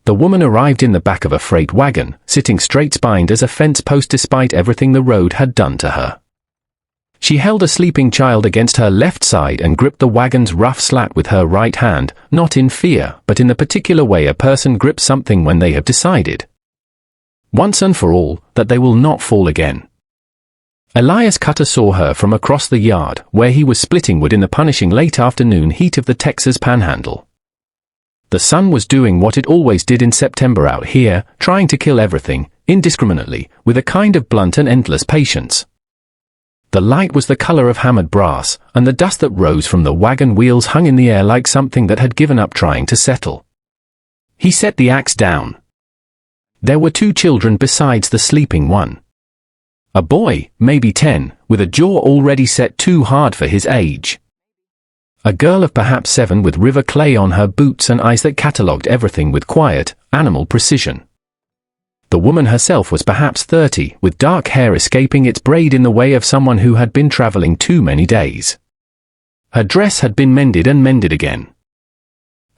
The woman arrived in the back of a freight wagon, sitting straight-spined as a fence post despite everything the road had done to her. She held a sleeping child against her left side and gripped the wagon's rough slat with her right hand, not in fear, but in the particular way a person grips something when they have decided, once and for all, that they will not fall again. Elias Cutter saw her from across the yard, where he was splitting wood in the punishing late afternoon heat of the Texas Panhandle. The sun was doing what it always did in September out here, trying to kill everything, indiscriminately, with a kind of blunt and endless patience. The light was the color of hammered brass, and the dust that rose from the wagon wheels hung in the air like something that had given up trying to settle. He set the axe down. There were 2 children besides the sleeping one. A boy, maybe 10, with a jaw already set too hard for his age. A girl of perhaps 7 with river clay on her boots and eyes that catalogued everything with quiet, animal precision. The woman herself was perhaps 30, with dark hair escaping its braid in the way of someone who had been traveling too many days. Her dress had been mended and mended again.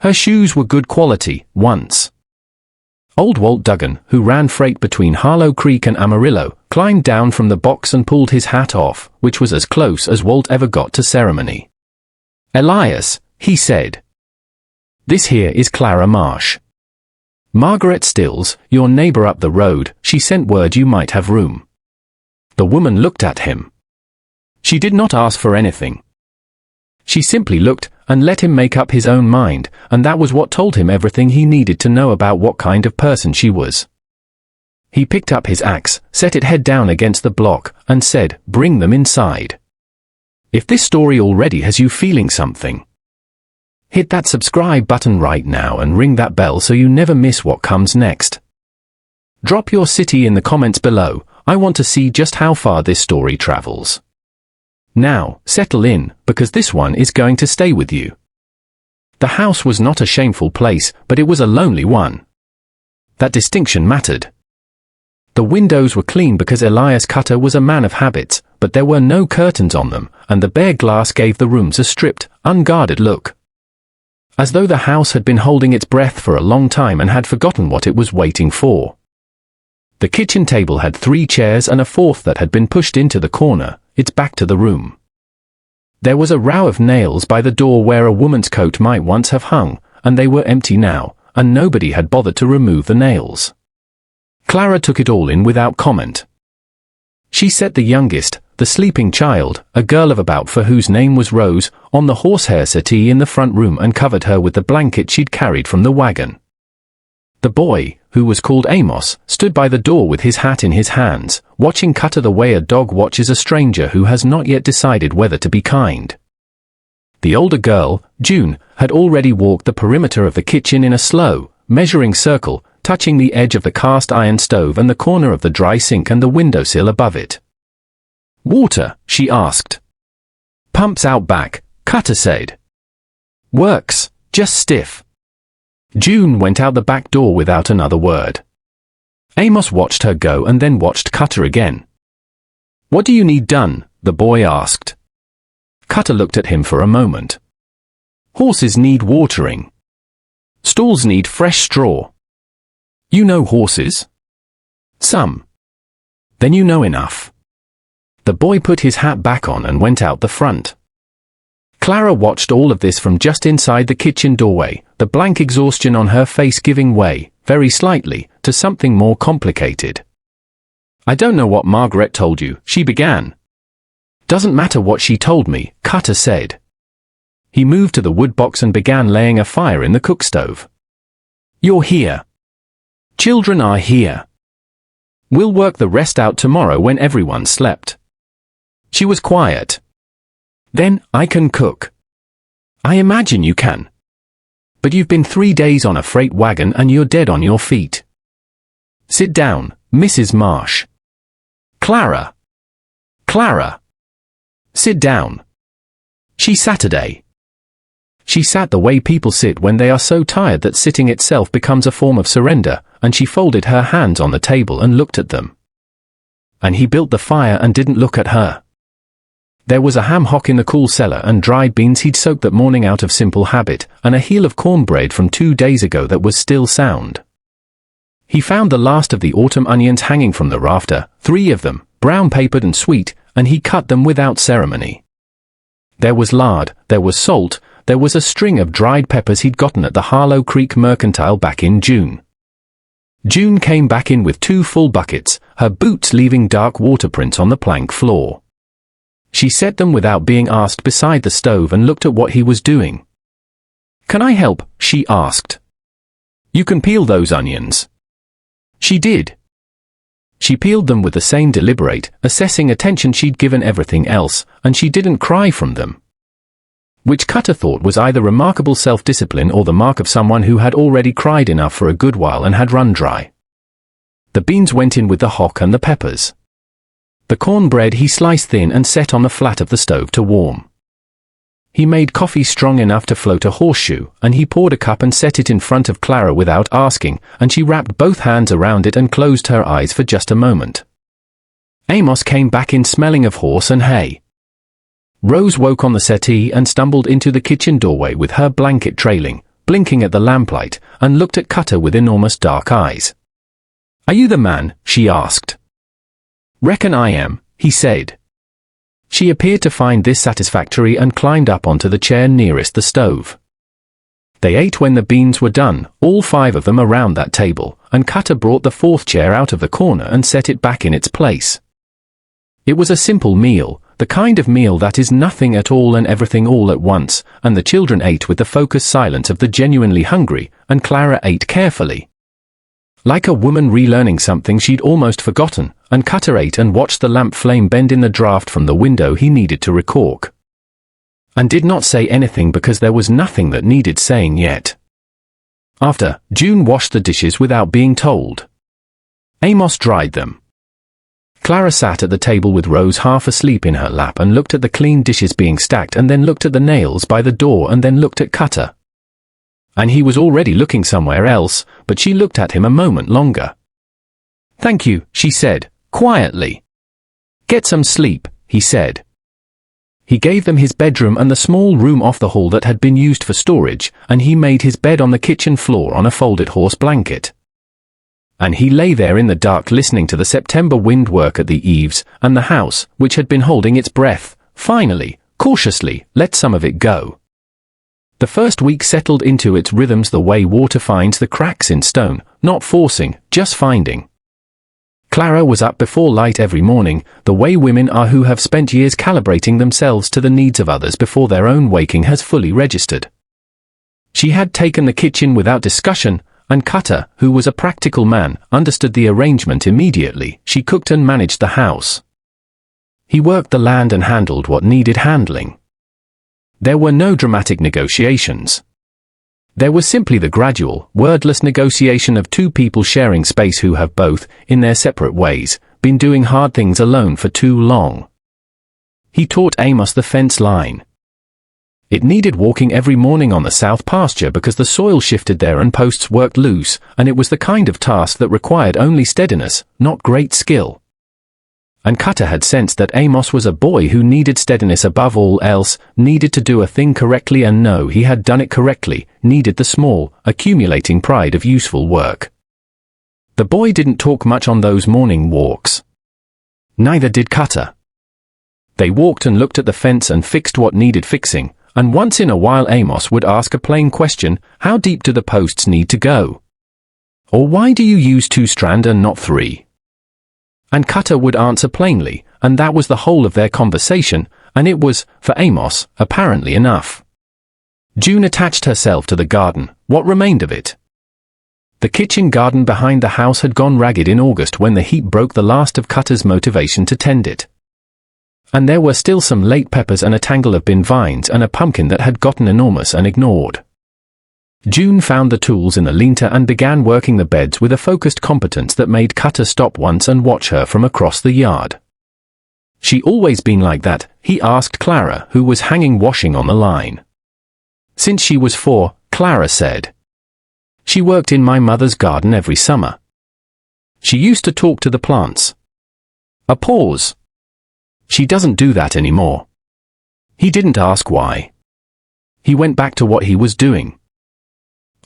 Her shoes were good quality, once. Old Walt Duggan, who ran freight between Harlow Creek and Amarillo, climbed down from the box and pulled his hat off, which was as close as Walt ever got to ceremony. "Elias," he said. "This here is Clara Marsh. Margaret Stills, your neighbor up the road, she sent word you might have room." The woman looked at him. She did not ask for anything. She simply looked, and let him make up his own mind, and that was what told him everything he needed to know about what kind of person she was. He picked up his axe, set it head down against the block, and said, "Bring them inside. If this story already has you feeling something, hit that subscribe button right now and ring that bell so you never miss what comes next. Drop your city in the comments below. I want to see just how far this story travels. Now, settle in, because this one is going to stay with you." The house was not a shameful place, but it was a lonely one. That distinction mattered. The windows were clean because Elias Cutter was a man of habits, but there were no curtains on them, and the bare glass gave the rooms a stripped, unguarded look. As though the house had been holding its breath for a long time and had forgotten what it was waiting for. The kitchen table had 3 chairs and a 4th that had been pushed into the corner, its back to the room. There was a row of nails by the door where a woman's coat might once have hung, and they were empty now, and nobody had bothered to remove the nails. Clara took it all in without comment. She set the youngest, the sleeping child, a girl of about 4 whose name was Rose, on the horsehair settee in the front room and covered her with the blanket she'd carried from the wagon. The boy, who was called Amos, stood by the door with his hat in his hands, watching Cutter the way a dog watches a stranger who has not yet decided whether to be kind. The older girl, June, had already walked the perimeter of the kitchen in a slow, measuring circle, touching the edge of the cast-iron stove and the corner of the dry sink and the windowsill above it. "Water?" she asked. "Pumps out back," Cutter said. "Works, just stiff." June went out the back door without another word. Amos watched her go and then watched Cutter again. "What do you need done?" the boy asked. Cutter looked at him for a moment. "Horses need watering. Stalls need fresh straw." "You know horses?" "Some." "Then you know enough." The boy put his hat back on and went out the front. Clara watched all of this from just inside the kitchen doorway, the blank exhaustion on her face giving way, very slightly, to something more complicated. "I don't know what Margaret told you," she began. "Doesn't matter what she told me," Cutter said. He moved to the wood box and began laying a fire in the cook stove. "You're here. Children are here. We'll work the rest out tomorrow when everyone slept." She was quiet. "Then, I can cook." "I imagine you can. But you've been 3 days on a freight wagon and you're dead on your feet. Sit down, Mrs. Marsh." "Clara. Clara. Sit down." She Saturday. She sat the way people sit when they are so tired that sitting itself becomes a form of surrender, and she folded her hands on the table and looked at them. And he built the fire and didn't look at her. There was a ham hock in the cool cellar and dried beans he'd soaked that morning out of simple habit, and a heel of cornbread from 2 days ago that was still sound. He found the last of the autumn onions hanging from the rafter, 3 of them, brown-papered and sweet, and he cut them without ceremony. There was lard, there was salt, there was a string of dried peppers he'd gotten at the Harlow Creek Mercantile back in June. June came back in with 2 full buckets, her boots leaving dark waterprints on the plank floor. She set them without being asked beside the stove and looked at what he was doing. "Can I help?" she asked. "You can peel those onions." She did. She peeled them with the same deliberate, assessing attention she'd given everything else, and she didn't cry from them. Which Cutter thought was either remarkable self-discipline or the mark of someone who had already cried enough for a good while and had run dry. The beans went in with the hock and the peppers. The cornbread he sliced thin and set on the flat of the stove to warm. He made coffee strong enough to float a horseshoe, and he poured a cup and set it in front of Clara without asking, and she wrapped both hands around it and closed her eyes for just a moment. Amos came back in smelling of horse and hay. Rose woke on the settee and stumbled into the kitchen doorway with her blanket trailing, blinking at the lamplight, and looked at Cutter with enormous dark eyes. "Are you the man?" she asked. "Reckon I am," he said. She appeared to find this satisfactory and climbed up onto the chair nearest the stove. They ate when the beans were done, all 5 of them around that table, and Cutter brought the 4th chair out of the corner and set it back in its place. It was a simple meal, the kind of meal that is nothing at all and everything all at once, and the children ate with the focused silence of the genuinely hungry, and Clara ate carefully. Like a woman relearning something she'd almost forgotten, and Cutter ate and watched the lamp flame bend in the draught from the window he needed to recork. And did not say anything because there was nothing that needed saying yet. After, June washed the dishes without being told. Amos dried them. Clara sat at the table with Rose half asleep in her lap and looked at the clean dishes being stacked and then looked at the nails by the door and then looked at Cutter. And he was already looking somewhere else, but she looked at him a moment longer. "Thank you," she said, quietly. "Get some sleep," he said. He gave them his bedroom and the small room off the hall that had been used for storage, and he made his bed on the kitchen floor on a folded horse blanket. And he lay there in the dark listening to the September wind work at the eaves, and the house, which had been holding its breath, finally, cautiously, let some of it go. The first week settled into its rhythms the way water finds the cracks in stone, not forcing, just finding. Clara was up before light every morning, the way women are who have spent years calibrating themselves to the needs of others before their own waking has fully registered. She had taken the kitchen without discussion, and Cutter, who was a practical man, understood the arrangement immediately. She cooked and managed the house. He worked the land and handled what needed handling. There were no dramatic negotiations. There was simply the gradual, wordless negotiation of 2 people sharing space who have both, in their separate ways, been doing hard things alone for too long. He taught Amos the fence line. It needed walking every morning on the south pasture because the soil shifted there and posts worked loose, and it was the kind of task that required only steadiness, not great skill. And Cutter had sensed that Amos was a boy who needed steadiness above all else, needed to do a thing correctly and know he had done it correctly, needed the small, accumulating pride of useful work. The boy didn't talk much on those morning walks. Neither did Cutter. They walked and looked at the fence and fixed what needed fixing, and once in a while Amos would ask a plain question: how deep do the posts need to go? Or why do you use 2 strand and not 3? And Cutter would answer plainly, and that was the whole of their conversation, and it was, for Amos, apparently enough. June attached herself to the garden, what remained of it. The kitchen garden behind the house had gone ragged in August when the heat broke the last of Cutter's motivation to tend it. And there were still some late peppers and a tangle of bin vines and a pumpkin that had gotten enormous and ignored. June found the tools in the lean-to and began working the beds with a focused competence that made Cutter stop once and watch her from across the yard. "She always been like that?" he asked Clara, who was hanging washing on the line. "Since she was 4, Clara said. She worked in my mother's garden every summer. She used to talk to the plants." A pause. "She doesn't do that anymore." He didn't ask why. He went back to what he was doing.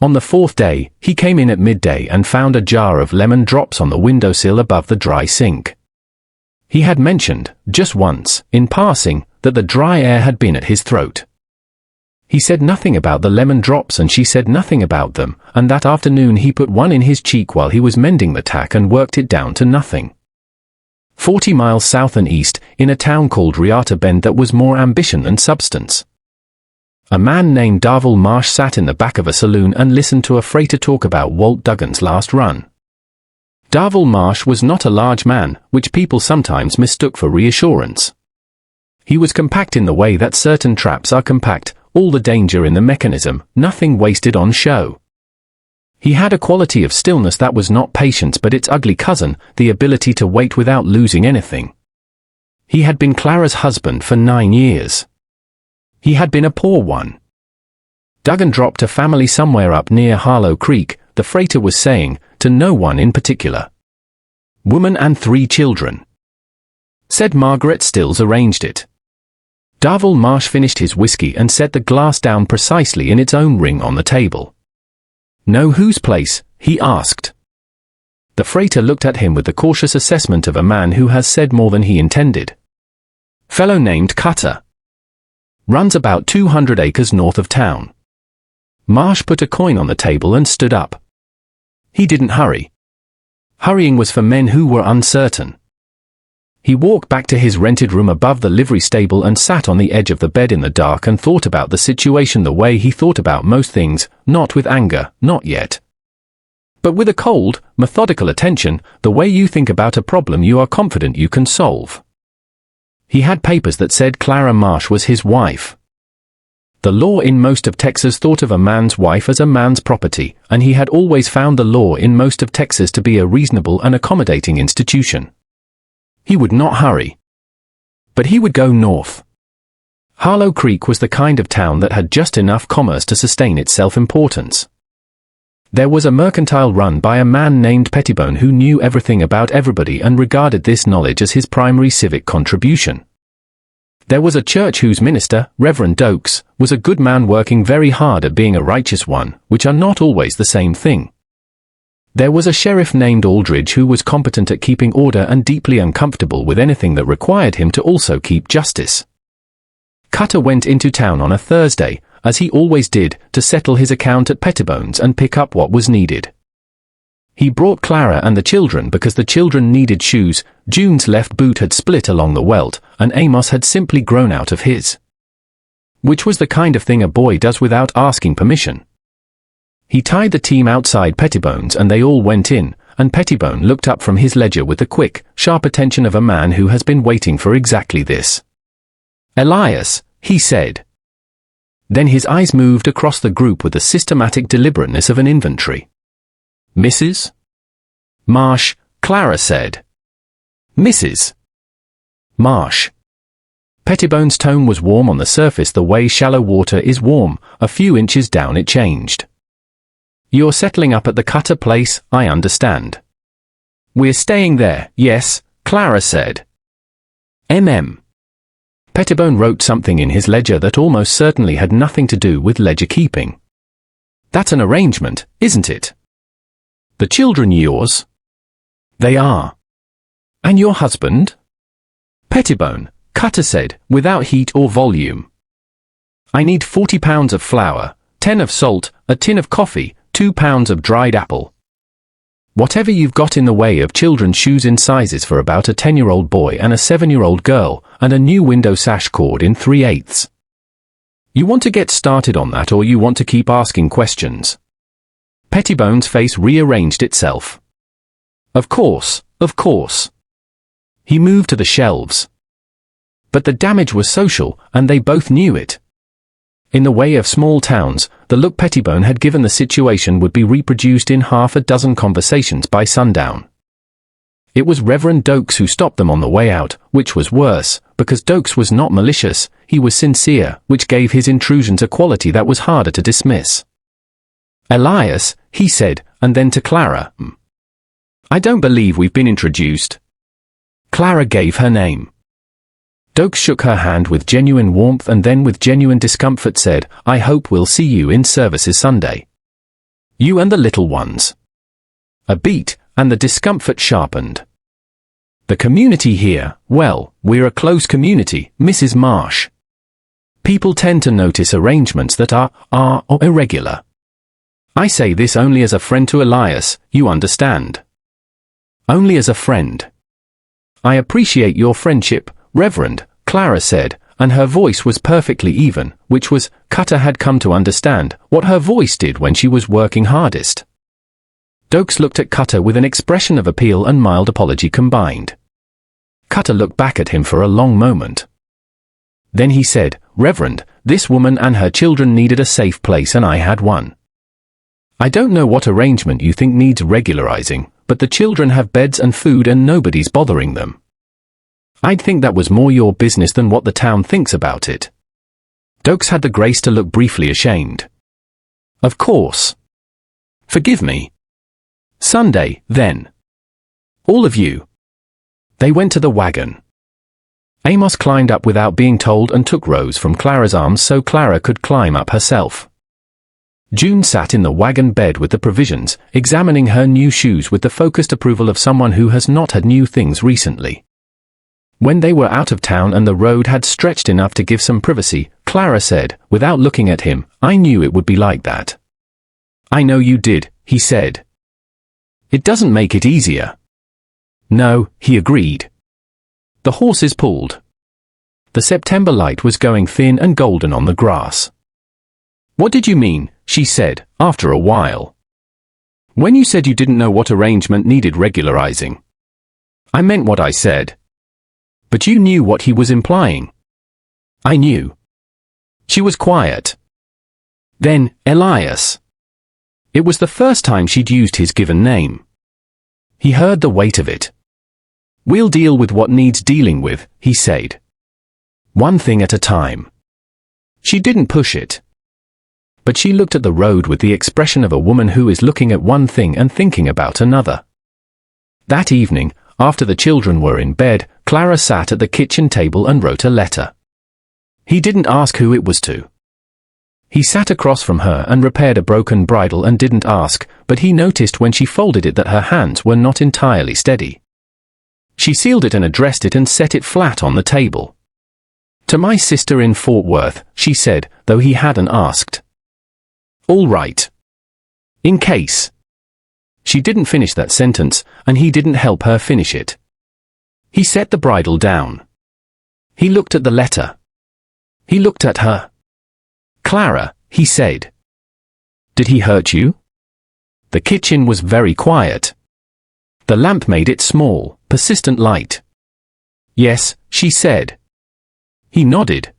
On the fourth day, he came in at midday and found a jar of lemon drops on the windowsill above the dry sink. He had mentioned, just once, in passing, that the dry air had been at his throat. He said nothing about the lemon drops and she said nothing about them, and that afternoon he put one in his cheek while he was mending the tack and worked it down to nothing. 40 miles south and east, in a town called Riata Bend that was more ambition than substance. A man named Darvell Marsh sat in the back of a saloon and listened to a freighter talk about Walt Duggan's last run. Darvell Marsh was not a large man, which people sometimes mistook for reassurance. He was compact in the way that certain traps are compact, all the danger in the mechanism, nothing wasted on show. He had a quality of stillness that was not patience but its ugly cousin, the ability to wait without losing anything. He had been Clara's husband for 9 years. He had been a poor one. Duggan dropped a family somewhere up near Harlow Creek, the freighter was saying, to no one in particular. Woman and 3 children. Said Margaret Stills arranged it. Darvell Marsh finished his whiskey and set the glass down precisely in its own ring on the table. Know whose place? He asked. The freighter looked at him with the cautious assessment of a man who has said more than he intended. Fellow named Cutter. Runs about 200 acres north of town. Marsh put a coin on the table and stood up. He didn't hurry. Hurrying was for men who were uncertain. He walked back to his rented room above the livery stable and sat on the edge of the bed in the dark and thought about the situation the way he thought about most things, not with anger, not yet. But with a cold, methodical attention, the way you think about a problem you are confident you can solve. He had papers that said Clara Marsh was his wife. The law in most of Texas thought of a man's wife as a man's property, and he had always found the law in most of Texas to be a reasonable and accommodating institution. He would not hurry. But he would go north. Harlow Creek was the kind of town that had just enough commerce to sustain its self-importance. There was a mercantile run by a man named Pettibone who knew everything about everybody and regarded this knowledge as his primary civic contribution. There was a church whose minister, Reverend Dokes, was a good man working very hard at being a righteous one, which are not always the same thing. There was a sheriff named Aldridge who was competent at keeping order and deeply uncomfortable with anything that required him to also keep justice. Cutter went into town on a Thursday, as he always did, to settle his account at Pettibone's and pick up what was needed. He brought Clara and the children because the children needed shoes, June's left boot had split along the welt, and Amos had simply grown out of his. Which was the kind of thing a boy does without asking permission. He tied the team outside Pettibone's and they all went in, and Pettibone looked up from his ledger with the quick, sharp attention of a man who has been waiting for exactly this. Elias, he said. Then his eyes moved across the group with the systematic deliberateness of an inventory. Mrs. Marsh, Clara said. Mrs. Marsh. Pettibone's tone was warm on the surface the way shallow water is warm, a few inches down it changed. You're settling up at the Cutter place, I understand. We're staying there, yes, Clara said. Pettibone wrote something in his ledger that almost certainly had nothing to do with ledger keeping. That's an arrangement, isn't it? The children yours? They are. And your husband? Pettibone, Cutter said, without heat or volume. I need 40 pounds of flour, 10 of salt, a tin of coffee, 2 pounds of dried apple. Whatever you've got in the way of children's shoes in sizes for about a 10-year-old boy and a 7-year-old girl, and a new window sash cord in 3/8. You want to get started on that or you want to keep asking questions? Pettibone's face rearranged itself. Of course, of course. He moved to the shelves. But the damage was social, and they both knew it. In the way of small towns, the look Pettibone had given the situation would be reproduced in half a dozen conversations by sundown. It was Reverend Dokes who stopped them on the way out, which was worse, because Dokes was not malicious, he was sincere, which gave his intrusions a quality that was harder to dismiss. Elias, he said, and then to Clara, I don't believe we've been introduced. Clara gave her name. Dokes shook her hand with genuine warmth and then with genuine discomfort said, I hope we'll see you in services Sunday. You and the little ones. A beat, and the discomfort sharpened. The community here, well, we're a close community, Mrs. Marsh. People tend to notice arrangements that are irregular. I say this only as a friend to Elias, you understand. Only as a friend. I appreciate your friendship, Reverend, Clara said, and her voice was perfectly even, which was, Cutter had come to understand, what her voice did when she was working hardest. Dokes looked at Cutter with an expression of appeal and mild apology combined. Cutter looked back at him for a long moment. Then he said, Reverend, this woman and her children needed a safe place and I had one. I don't know what arrangement you think needs regularizing, but the children have beds and food and nobody's bothering them. I'd think that was more your business than what the town thinks about it. Dokes had the grace to look briefly ashamed. Of course. Forgive me. Sunday, then. All of you. They went to the wagon. Amos climbed up without being told and took Rose from Clara's arms so Clara could climb up herself. June sat in the wagon bed with the provisions, examining her new shoes with the focused approval of someone who has not had new things recently. When they were out of town and the road had stretched enough to give some privacy, Clara said, without looking at him, I knew it would be like that. I know you did, he said. It doesn't make it easier. No, he agreed. The horses pulled. The September light was going thin and golden on the grass. What did you mean, she said, after a while. When you said you didn't know what arrangement needed regularizing. I meant what I said. But you knew what he was implying. I knew. She was quiet. Then, Elias. It was the first time she'd used his given name. He heard the weight of it. We'll deal with what needs dealing with, he said. One thing at a time. She didn't push it. But she looked at the road with the expression of a woman who is looking at one thing and thinking about another. That evening, after the children were in bed, Clara sat at the kitchen table and wrote a letter. He didn't ask who it was to. He sat across from her and repaired a broken bridle and didn't ask, but he noticed when she folded it that her hands were not entirely steady. She sealed it and addressed it and set it flat on the table. To my sister in Fort Worth, she said, though he hadn't asked. All right. In case. She didn't finish that sentence, and he didn't help her finish it. He set the bridle down. He looked at the letter. He looked at her. Clara, he said. Did he hurt you? The kitchen was very quiet. The lamp made it small, persistent light. Yes, she said. He nodded.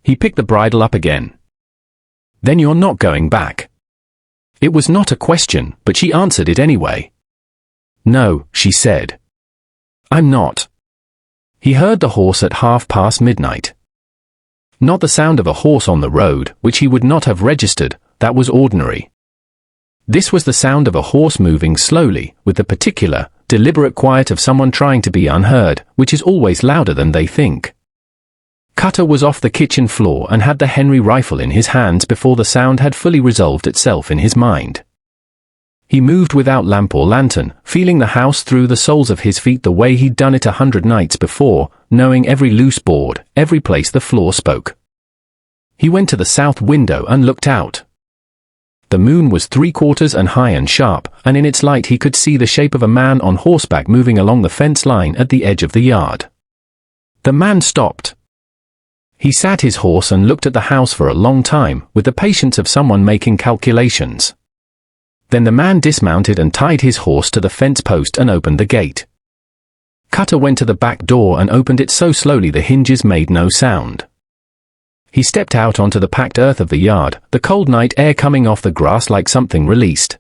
He picked the bridle up again. Then you're not going back. It was not a question, but she answered it anyway. No, she said. I'm not. He heard the horse at midnight. Not the sound of a horse on the road, which he would not have registered, that was ordinary. This was the sound of a horse moving slowly, with the particular, deliberate quiet of someone trying to be unheard, which is always louder than they think. Cutter was off the kitchen floor and had the Henry rifle in his hands before the sound had fully resolved itself in his mind. He moved without lamp or lantern, feeling the house through the soles of his feet the way he'd done it 100 nights before, knowing every loose board, every place the floor spoke. He went to the south window and looked out. The moon was 3/4 and high and sharp, and in its light he could see the shape of a man on horseback moving along the fence line at the edge of the yard. The man stopped. He sat his horse and looked at the house for a long time, with the patience of someone making calculations. Then the man dismounted and tied his horse to the fence post and opened the gate. Cutter went to the back door and opened it so slowly the hinges made no sound. He stepped out onto the packed earth of the yard, the cold night air coming off the grass like something released.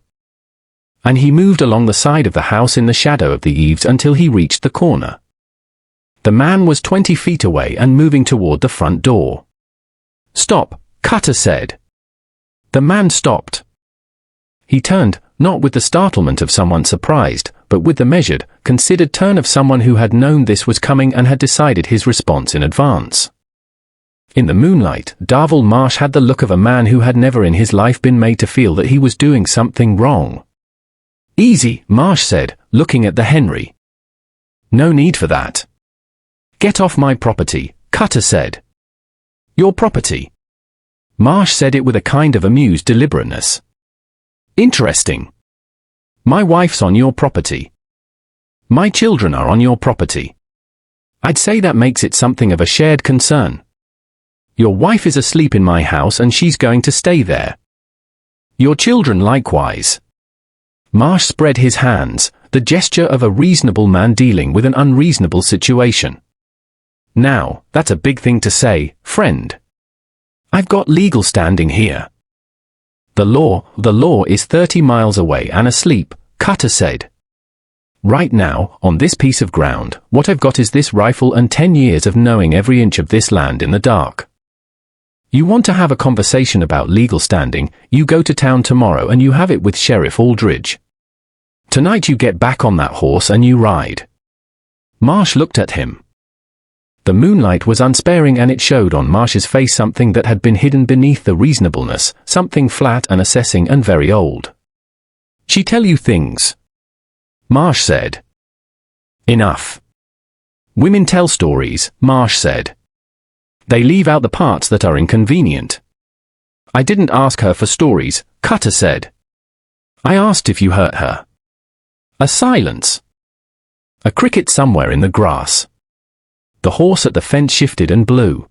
And he moved along the side of the house in the shadow of the eaves until he reached the corner. The man was 20 feet away and moving toward the front door. Stop, Cutter said. The man stopped. He turned, not with the startlement of someone surprised, but with the measured, considered turn of someone who had known this was coming and had decided his response in advance. In the moonlight, Darvel Marsh had the look of a man who had never in his life been made to feel that he was doing something wrong. "Easy," Marsh said, looking at the Henry. "No need for that." "Get off my property," Cutter said. "Your property?" Marsh said it with a kind of amused deliberateness. "Interesting. My wife's on your property. My children are on your property. I'd say that makes it something of a shared concern. Your wife is asleep in my house and she's going to stay there. Your children likewise." Marsh spread his hands, the gesture of a reasonable man dealing with an unreasonable situation. "Now, that's a big thing to say, friend. I've got legal standing here." The law is 30 miles away and asleep," Cutter said. "Right now, on this piece of ground, what I've got is this rifle and 10 years of knowing every inch of this land in the dark. You want to have a conversation about legal standing, you go to town tomorrow and you have it with Sheriff Aldridge. Tonight you get back on that horse and you ride." Marsh looked at him. The moonlight was unsparing and it showed on Marsh's face something that had been hidden beneath the reasonableness, something flat and assessing and very old. "She tell you things?" Marsh said. "Enough. Women tell stories," Marsh said. "They leave out the parts that are inconvenient." "I didn't ask her for stories," Cutter said. "I asked if you hurt her." A silence. A cricket somewhere in the grass. The horse at the fence shifted and blew.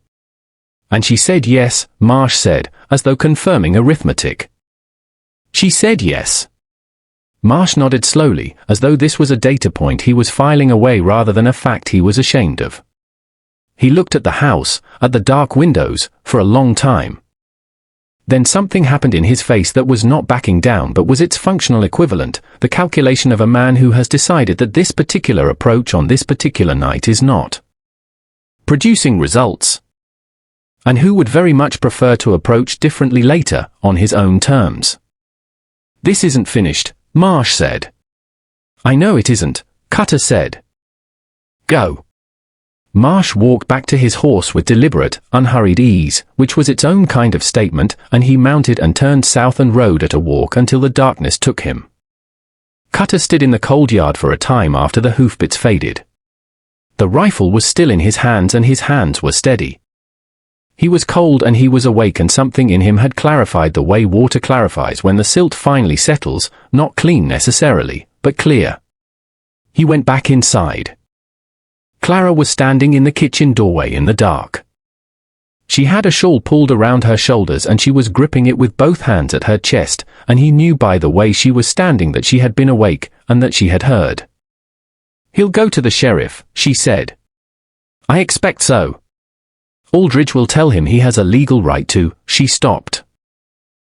"And she said yes," Marsh said, as though confirming arithmetic. "She said yes." Marsh nodded slowly, as though this was a data point he was filing away rather than a fact he was ashamed of. He looked at the house, at the dark windows, for a long time. Then something happened in his face that was not backing down but was its functional equivalent, the calculation of a man who has decided that this particular approach on this particular night is not producing results, and who would very much prefer to approach differently later, on his own terms. "This isn't finished," Marsh said. "I know it isn't," Cutter said. "Go." Marsh walked back to his horse with deliberate, unhurried ease, which was its own kind of statement, and he mounted and turned south and rode at a walk until the darkness took him. Cutter stood in the cold yard for a time after the hoofbits faded. The rifle was still in his hands and his hands were steady. He was cold and he was awake, and something in him had clarified the way water clarifies when the silt finally settles, not clean necessarily, but clear. He went back inside. Clara was standing in the kitchen doorway in the dark. She had a shawl pulled around her shoulders and she was gripping it with both hands at her chest, and he knew by the way she was standing that she had been awake, and that she had heard. "He'll go to the sheriff," she said. "I expect so. Aldridge will tell him he has a legal right to." She stopped.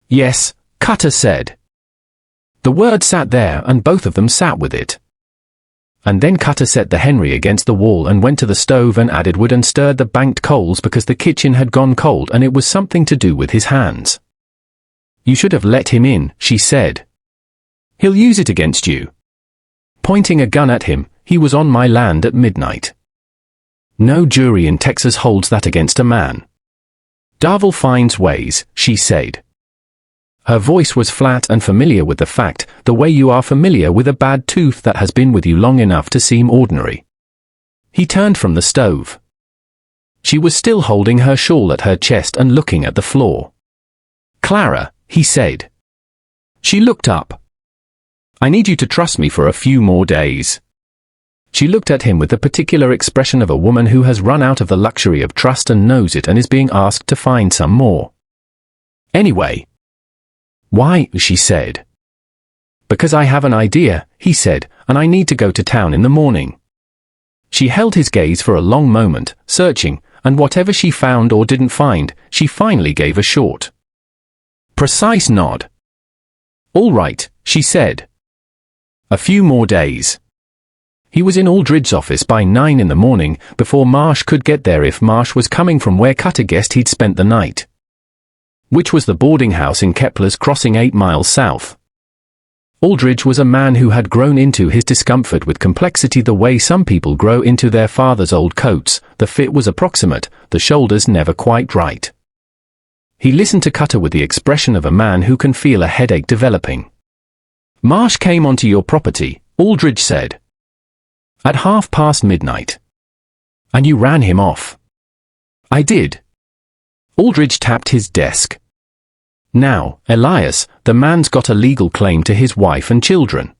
"Yes," Cutter said. The word sat there and both of them sat with it. And then Cutter set the Henry against the wall and went to the stove and added wood and stirred the banked coals because the kitchen had gone cold and it was something to do with his hands. "You should have let him in," she said. "He'll use it against you." Pointing a gun at him, "He was on my land at midnight. No jury in Texas holds that against a man. Darvel finds ways," she said. Her voice was flat and familiar with the fact, the way you are familiar with a bad tooth that has been with you long enough to seem ordinary. He turned from the stove. She was still holding her shawl at her chest and looking at the floor. "Clara," he said. She looked up. "I need you to trust me for a few more days." She looked at him with the particular expression of a woman who has run out of the luxury of trust and knows it and is being asked to find some more. "Anyway." "Why?" she said. "Because I have an idea," he said, "and I need to go to town in the morning." She held his gaze for a long moment, searching, and whatever she found or didn't find, she finally gave a short, precise nod. "All right," she said. A few more days. He was in Aldridge's office by 9 in the morning, before Marsh could get there if Marsh was coming from where Cutter guessed he'd spent the night, which was the boarding house in Kepler's Crossing 8 miles south. Aldridge was a man who had grown into his discomfort with complexity the way some people grow into their father's old coats. The fit was approximate, the shoulders never quite right. He listened to Cutter with the expression of a man who can feel a headache developing. "Marsh came onto your property," Aldridge said. "At midnight. And you ran him off." "I did." Aldridge tapped his desk. "Now, Elias, the man's got a legal claim to his wife and children.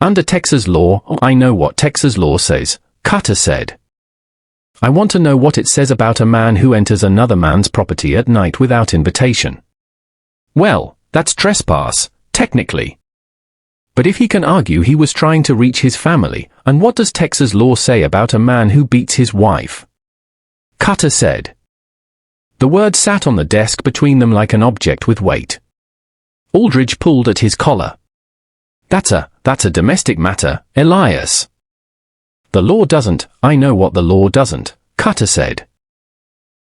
Under Texas law." "I know what Texas law says," Cutter said. "I want to know what it says about a man who enters another man's property at night without invitation." "Well, that's trespass, technically. But if he can argue he was trying to reach his family, and what does Texas law say about a man who beats his wife?" Cutter said. The word sat on the desk between them like an object with weight. Aldridge pulled at his collar. That's a domestic matter, Elias." "The law doesn't." "I know what the law doesn't," Cutter said.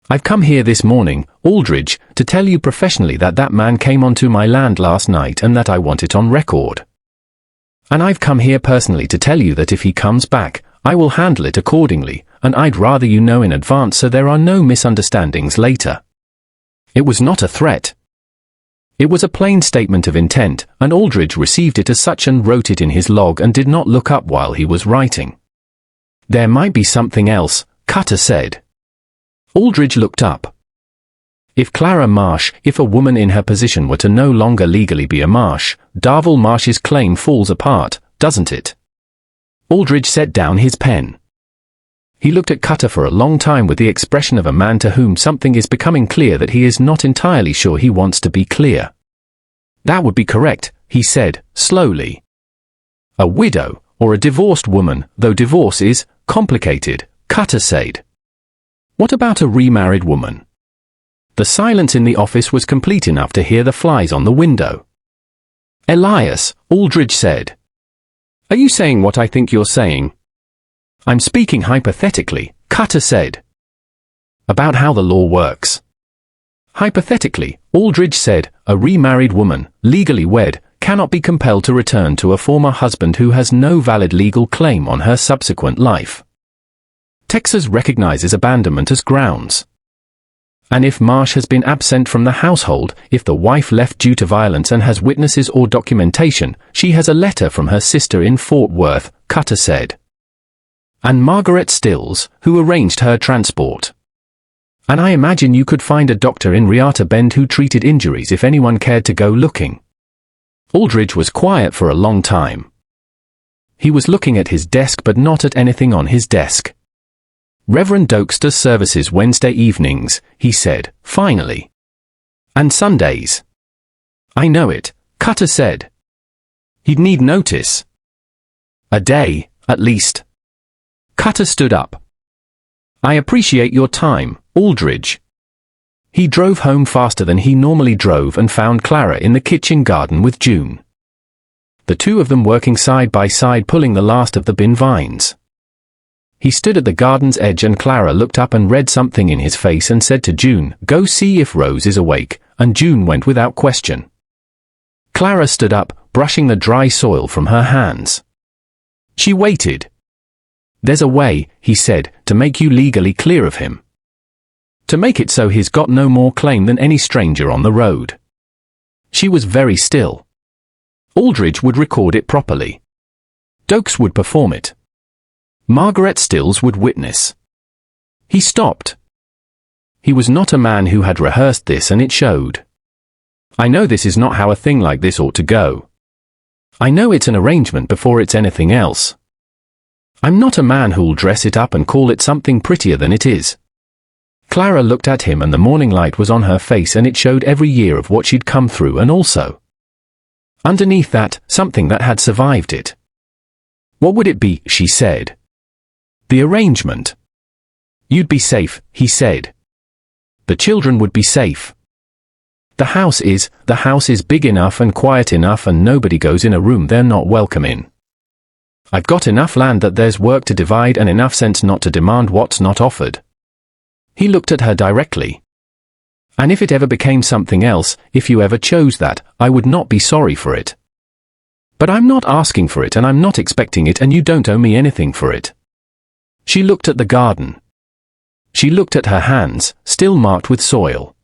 "I've come here this morning, Aldridge, to tell you professionally that that man came onto my land last night and that I want it on record. And I've come here personally to tell you that if he comes back, I will handle it accordingly, and I'd rather you know in advance so there are no misunderstandings later." It was not a threat. It was a plain statement of intent, and Aldridge received it as such and wrote it in his log and did not look up while he was writing. "There might be something else," Cutter said. Aldridge looked up. If Clara Marsh, if a woman in her position were to no longer legally be a Marsh, Darvell Marsh's claim falls apart, doesn't it? Aldridge set down his pen. He looked at Cutter for a long time with the expression of a man to whom something is becoming clear that he is not entirely sure he wants to be clear. "That would be correct," he said, slowly. "A widow, or a divorced woman, though divorce is complicated," Cutter said. "What about a remarried woman?" The silence in the office was complete enough to hear the flies on the window. "Elias," Aldridge said. "Are you saying what I think you're saying?" "I'm speaking hypothetically," Cutter said. "About how the law works." "Hypothetically," Aldridge said, "a remarried woman, legally wed, cannot be compelled to return to a former husband who has no valid legal claim on her subsequent life. Texas recognizes abandonment as grounds. And if Marsh has been absent from the household, if the wife left due to violence and has witnesses or documentation, she has a letter from her sister in Fort Worth," Cutter said. "And Margaret Stills, who arranged her transport. And I imagine you could find a doctor in Reata Bend who treated injuries if anyone cared to go looking." Aldridge was quiet for a long time. He was looking at his desk but not at anything on his desk. "Reverend Dokes does services Wednesday evenings," he said, finally. "And Sundays." "I know it," Cutter said. "He'd need notice." "A day, at least." Cutter stood up. "I appreciate your time, Aldridge." He drove home faster than he normally drove and found Clara in the kitchen garden with June. The two of them working side by side pulling the last of the bin vines. He stood at the garden's edge and Clara looked up and read something in his face and said to June, "Go see if Rose is awake," and June went without question. Clara stood up, brushing the dry soil from her hands. She waited. "There's a way," he said, "to make you legally clear of him. To make it so he's got no more claim than any stranger on the road." She was very still. Aldridge would record it properly. Dokes would perform it. Margaret Stills would witness. He stopped. He was not a man who had rehearsed this and it showed. "I know this is not how a thing like this ought to go. I know it's an arrangement before it's anything else. I'm not a man who'll dress it up and call it something prettier than it is." Clara looked at him and the morning light was on her face and it showed every year of what she'd come through and also, underneath that, something that had survived it. "What would it be?" she said. "The arrangement. You'd be safe," he said. "The children would be safe. The house is big enough and quiet enough and nobody goes in a room they're not welcome in. I've got enough land that there's work to divide and enough sense not to demand what's not offered." He looked at her directly. "And if it ever became something else, if you ever chose that, I would not be sorry for it. But I'm not asking for it and I'm not expecting it and you don't owe me anything for it. She looked at the garden. She looked at her hands, still marked with soil.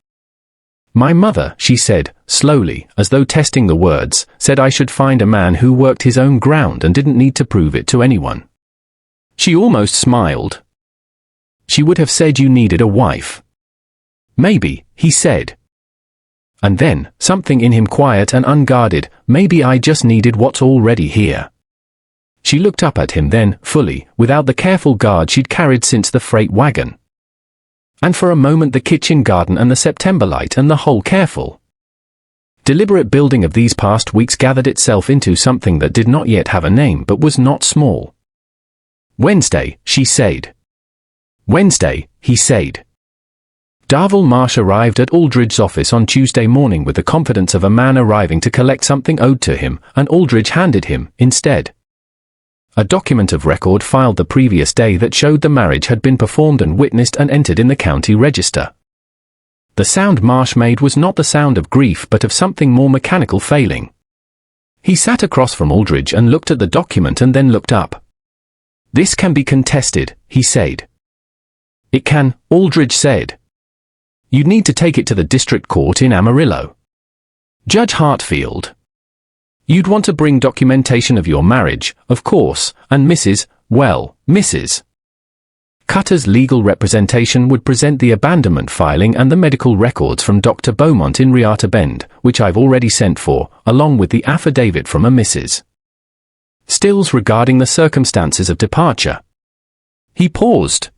My mother, she said, slowly, as though testing the words, said I should find a man who worked his own ground and didn't need to prove it to anyone. She almost smiled. She would have said you needed a wife. Maybe, he said. And then, something in him quiet and unguarded, maybe I just needed what's already here. She looked up at him then, fully, without the careful guard she'd carried since the freight wagon. And for a moment the kitchen garden and the September light and the whole careful, deliberate building of these past weeks gathered itself into something that did not yet have a name but was not small. Wednesday, she said. Wednesday, he said. Darvell Marsh arrived at Aldridge's office on Tuesday morning with the confidence of a man arriving to collect something owed to him, and Aldridge handed him, instead, a document of record filed the previous day that showed the marriage had been performed and witnessed and entered in the county register. The sound Marsh made was not the sound of grief but of something more mechanical failing. He sat across from Aldridge and looked at the document and then looked up. This can be contested, he said. It can, Aldridge said. You'd need to take it to the district court in Amarillo. Judge Hartfield. You'd want to bring documentation of your marriage, of course, and Mrs. Cutter's legal representation would present the abandonment filing and the medical records from Dr. Beaumont in Riata Bend, which I've already sent for, along with the affidavit from a Mrs. Stills regarding the circumstances of departure. He paused.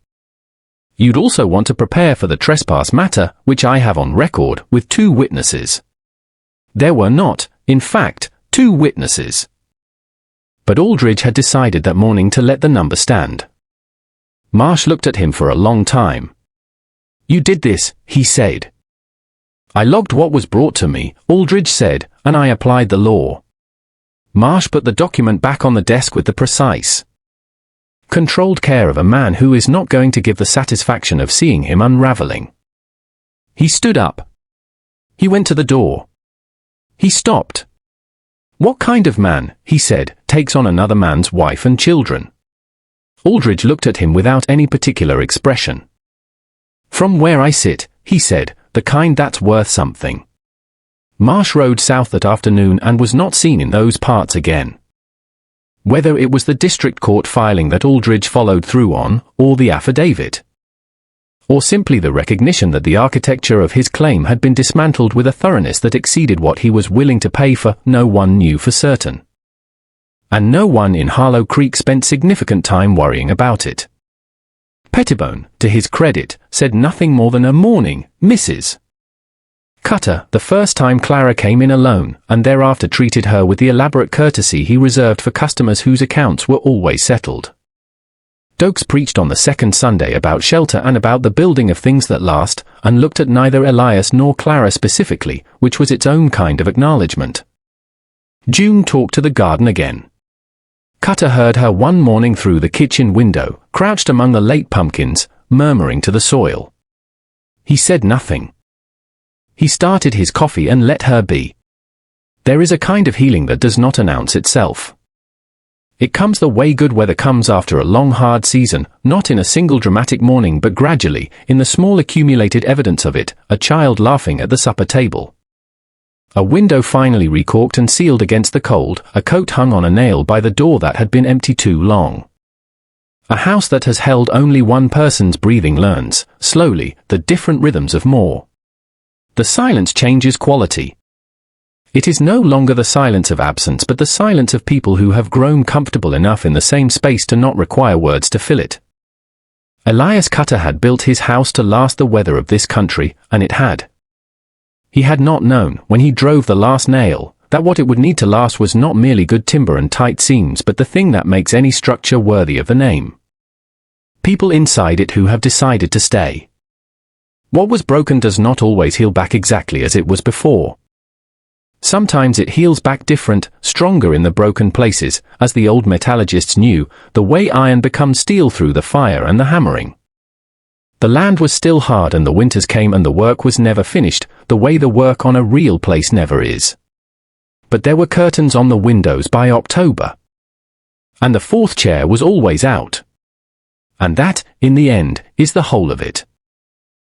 You'd also want to prepare for the trespass matter, which I have on record, with 2 witnesses. There were not, in fact, 2 witnesses. But Aldridge had decided that morning to let the number stand. Marsh looked at him for a long time. You did this, he said. I logged what was brought to me, Aldridge said, and I applied the law. Marsh put the document back on the desk with the precise, controlled care of a man who is not going to give the satisfaction of seeing him unraveling. He stood up. He went to the door. He stopped. What kind of man, he said, takes on another man's wife and children? Aldridge looked at him without any particular expression. From where I sit, he said, the kind that's worth something. Marsh rode south that afternoon and was not seen in those parts again. Whether it was the district court filing that Aldridge followed through on, or the affidavit, or simply the recognition that the architecture of his claim had been dismantled with a thoroughness that exceeded what he was willing to pay for, no one knew for certain. And no one in Harlow Creek spent significant time worrying about it. Pettibone, to his credit, said nothing more than a morning, Mrs. Cutter, the first time Clara came in alone, and thereafter treated her with the elaborate courtesy he reserved for customers whose accounts were always settled. Dokes preached on the second Sunday about shelter and about the building of things that last, and looked at neither Elias nor Clara specifically, which was its own kind of acknowledgement. June talked to the garden again. Cutter heard her one morning through the kitchen window, crouched among the late pumpkins, murmuring to the soil. He said nothing. He started his coffee and let her be. There is a kind of healing that does not announce itself. It comes the way good weather comes after a long hard season, not in a single dramatic morning but gradually, in the small accumulated evidence of it, a child laughing at the supper table, a window finally recorked and sealed against the cold, a coat hung on a nail by the door that had been empty too long. A house that has held only one person's breathing learns, slowly, the different rhythms of more. The silence changes quality. It is no longer the silence of absence but the silence of people who have grown comfortable enough in the same space to not require words to fill it. Elias Cutter had built his house to last the weather of this country, and it had. He had not known, when he drove the last nail, that what it would need to last was not merely good timber and tight seams but the thing that makes any structure worthy of the name. People inside it who have decided to stay. What was broken does not always heal back exactly as it was before. Sometimes it heals back different, stronger in the broken places, as the old metallurgists knew, the way iron becomes steel through the fire and the hammering. The land was still hard and the winters came and the work was never finished, the way the work on a real place never is. but there were curtains on the windows by October. And the fourth chair was always out. And that, in the end, is the whole of it.